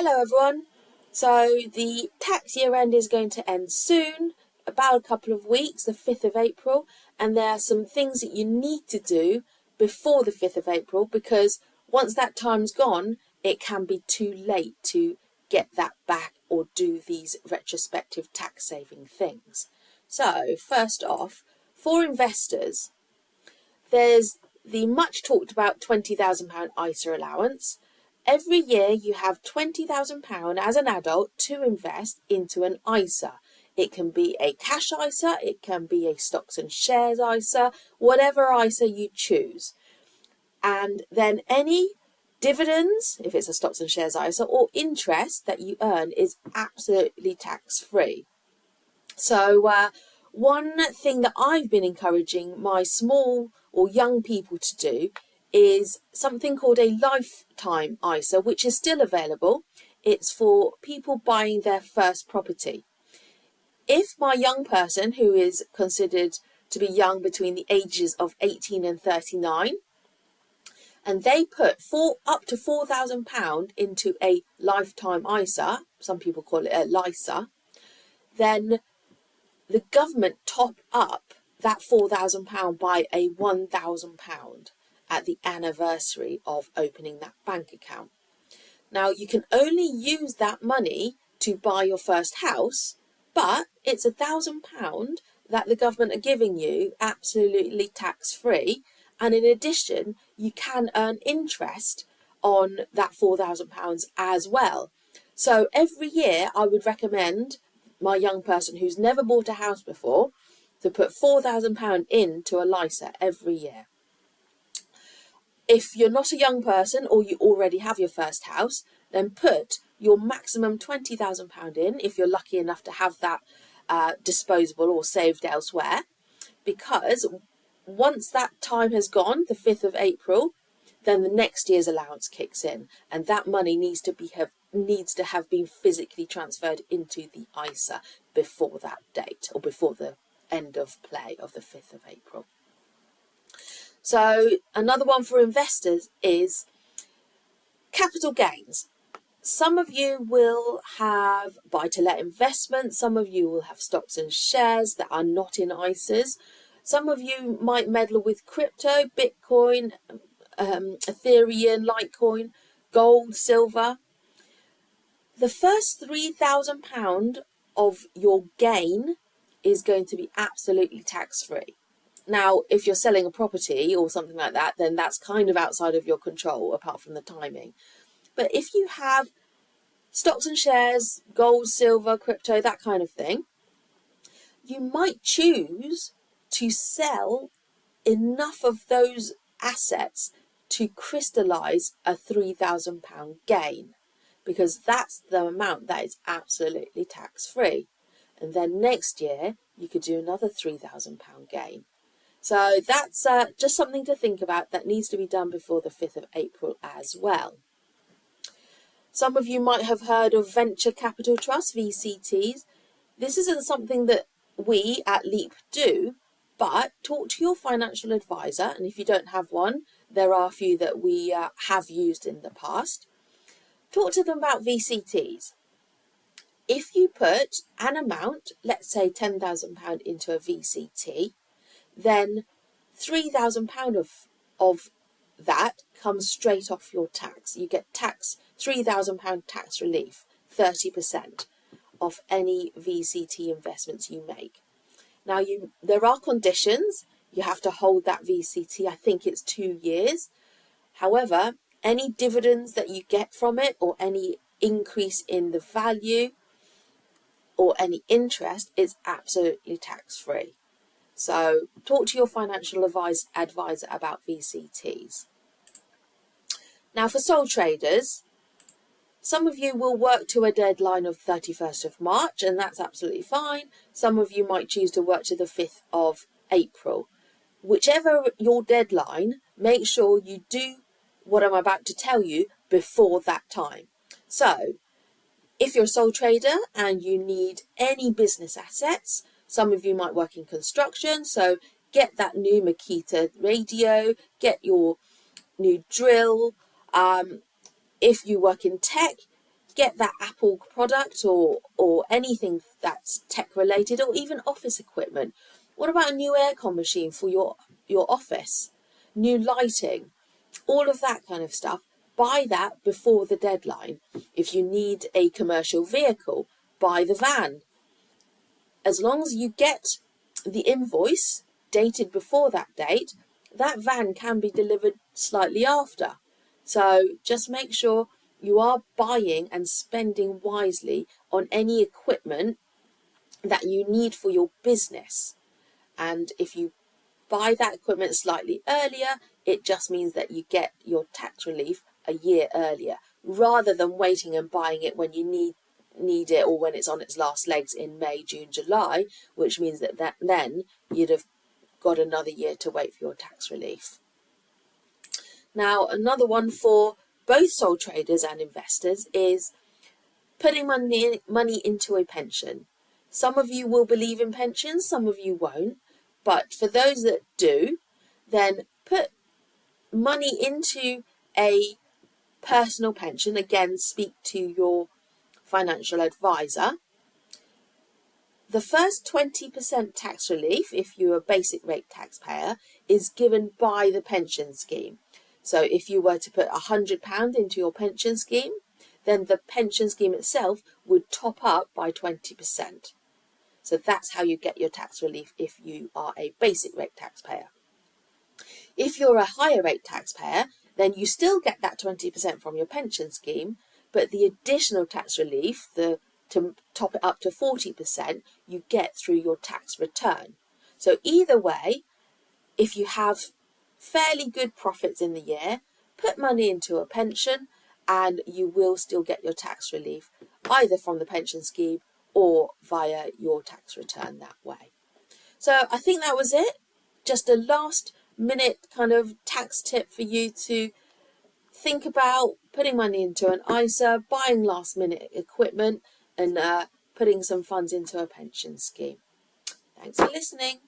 Hello everyone. So the tax year end is going to end soon, about a couple of weeks, the 5th of April, and there are some things that you need to do before the 5th of April because once that time's gone, it can be too late to get that back or do these retrospective tax saving things. So first off, for investors, there's the much talked about £20,000 ISA allowance. Every year you have £20,000 as an adult to invest into an ISA. It can be a cash ISA, it can be a stocks and shares ISA, whatever ISA you choose. And then any dividends, if it's a stocks and shares ISA, or interest that you earn is absolutely tax-free. So one thing that I've been encouraging my small or young people to do is something called a lifetime ISA, which is still available. It's for people buying their first property. If my young person, who is considered to be young between the ages of 18 and 39, and they put up to £4,000 into a lifetime ISA, some people call it a LISA, then the government top up that £4,000 by a £1,000 at the anniversary of opening that bank account. Now, you can only use that money to buy your first house, but it's £1,000 that the government are giving you absolutely tax-free. And in addition, you can earn interest on that £4,000 as well. So every year I would recommend my young person who's never bought a house before to put £4,000 into a LISA every year. If you're not a young person or you already have your first house, then put your maximum £20,000 in if you're lucky enough to have that disposable or saved elsewhere, because once that time has gone, the 5th of April, then the next year's allowance kicks in, and that money needs to have been physically transferred into the ISA before that date or before the end of play of the 5th of April. So another one for investors is capital gains. Some of you will have buy-to-let investments, some of you will have stocks and shares that are not in ISAs. Some of you might meddle with crypto, Bitcoin, Ethereum, Litecoin, gold, silver. The first £3,000 of your gain is going to be absolutely tax-free. Now, if you're selling a property or something like that, then that's kind of outside of your control, apart from the timing. But if you have stocks and shares, gold, silver, crypto, that kind of thing, you might choose to sell enough of those assets to crystallize a £3,000 gain, because that's the amount that is absolutely tax-free. And then next year, you could do another £3,000 gain. So that's just something to think about that needs to be done before the 5th of April as well. Some of you might have heard of venture capital trusts, VCTs. This isn't something that we at Leap do, but talk to your financial advisor. And if you don't have one, there are a few that we have used in the past. Talk to them about VCTs. If you put an amount, let's say £10,000 into a VCT, then £3,000 of that comes straight off your tax. You get £3,000 tax relief, 30% of any VCT investments you make. Now, there are conditions. You have to hold that VCT, I think it's 2 years. However, any dividends that you get from it or any increase in the value or any interest is absolutely tax-free. So talk to your financial advisor about VCTs. Now, for sole traders, some of you will work to a deadline of 31st of March, and that's absolutely fine. Some of you might choose to work to the 5th of April. Whichever your deadline, make sure you do what I'm about to tell you before that time. So if you're a sole trader and you need any business assets, some of you might work in construction, so get that new Makita radio, get your new drill. If you work in tech, get that Apple product or anything that's tech related, or even office equipment. What about a new aircon machine for your office? New lighting, all of that kind of stuff. Buy that before the deadline. If you need a commercial vehicle, buy the van. As long as you get the invoice dated before that date, that van can be delivered slightly after. So just make sure you are buying and spending wisely on any equipment that you need for your business. And if you buy that equipment slightly earlier, it just means that you get your tax relief a year earlier, rather than waiting and buying it when you need it, or when it's on its last legs in May, June, July, which means that then you'd have got another year to wait for your tax relief. Now, another one for both sole traders and investors is putting money into a pension. Some of you will believe in pensions, some of you won't. But for those that do, then put money into a personal pension. Again, speak to your financial advisor. The first 20% tax relief, if you're a basic rate taxpayer, is given by the pension scheme. So if you were to put £100 into your pension scheme, then the pension scheme itself would top up by 20%. So that's how you get your tax relief if you are a basic rate taxpayer. If you're a higher rate taxpayer, then you still get that 20% from your pension scheme, but the additional tax relief, to top it up to 40%, you get through your tax return. So either way, if you have fairly good profits in the year, put money into a pension and you will still get your tax relief, either from the pension scheme or via your tax return that way. So I think that was it. Just a last minute kind of tax tip for you to think about putting money into an ISA, buying last minute equipment, and putting some funds into a pension scheme. Thanks for listening.